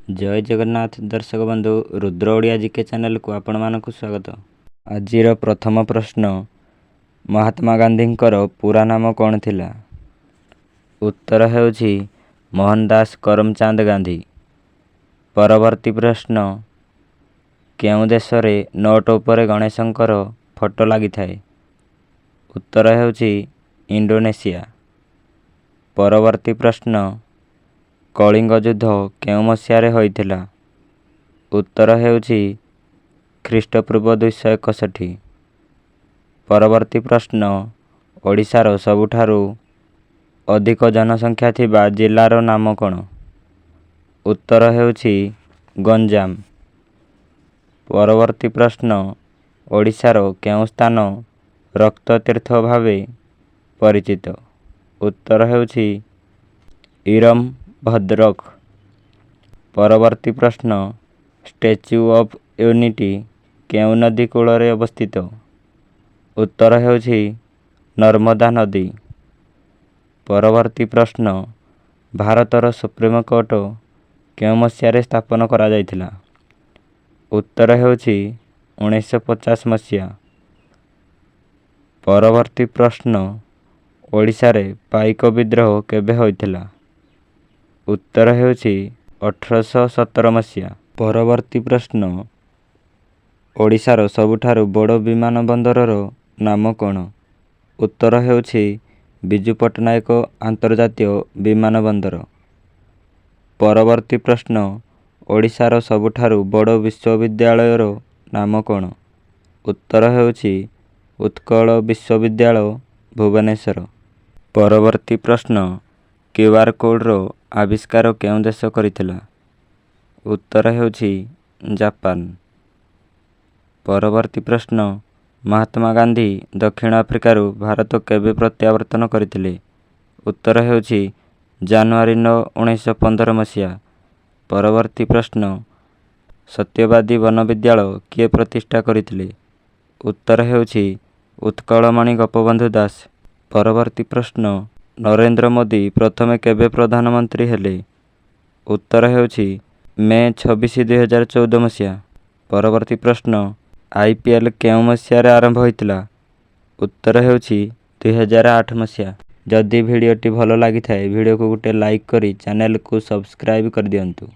जय जगन्नाथ दर्शक बंधु रुद्र ओडिया जीके चैनल को आपण मानक स्वागत। आजिर प्रथम प्रश्न, महात्मा गांधींकर पूरा नाम कौन थिला? उत्तर हेउछि मोहनदास करमचंद गांधी। परवर्ती प्रश्न, केउ देश रे नोट उपरे गणेशंकर फोटो लागि थाए? उत्तर हेउछि इंडोनेशिया। परवर्ती प्रश्न, कलिंग युद्ध केउ मसीहारे होइथिला? उत्तर हेउछि ख्रीष्टपूर्व 261। परवर्ती प्रश्न, ओडिशार सबुठारु अधिक जनसंख्या थिबा जिल्लार नाम कोन? उत्तर हेउछि गंजाम। परवर्ती प्रश्न, ओडिशार केउ स्थान रक्ततीर्थ भावे परिचित? उत्तर हेउछि इरम भद्रक। परवर्ती प्रश्न, स्टैच्यू ऑफ यूनिटी केउ नदी कूଳରେ अवस्थित? उत्तर हेउछि नर्मदा नदी। परवर्ती प्रश्न, भारतर सुप्रीमकोर्ट केउ मसीहारे स्थापन करा जायथिला? उत्तर हेउछि 1950 मसीहा। परवर्ती प्रश्न, ओडिशारे पाइक विद्रोह केबे होइथिला? उत्तर हेउछि 1817 मसीहा। परवर्ती प्रश्न, ओडिशार सबुठारु बड़ विमान बंदरर नाम कोन? उत्तर हेउछि बिजू पट्टनायक अंतर्जातीय विमान बंदर। परवर्ती प्रश्न, ओडिशार सबुठारु बड़ विश्वविद्यालयर नाम कोन? उत्तर हेउछि उत्कल विश्वविद्यालय भुवनेश्वर। परवर्ती प्रश्न, क्यूआर कोड आविष्कार केउ देश करिथिला? उत्तर हेउछि जापान। परवर्ती प्रश्न, महात्मा गांधी दक्षिण आफ्रिकारु भारत केबे प्रत्यावर्तन करिथिले? उत्तर हेउछि जनवरी 9, 1915 मसीहा। परवर्ती प्रश्न, सत्यवादी वन विद्यालय किए प्रतिष्ठा करिथिले? उत्तर हेउछि उत्कलमणि गोपबंधु दास। परवर्ती प्रश्न, नरेंद्र मोदी प्रथमे केबे प्रधानमंत्री हेले? उत्तर हेउछि मे 26, 2014 मसीहा। परवर्ती प्रश्न, आईपीएल केउ मसीहारे आरंभ होइतिला? उत्तर हेउछि 2008 मसीहा। जदि भिडियोटी भल लागि थाए भिडियो को गोटे लाइक करी चैनल को सब्सक्राइब कर दियंतु।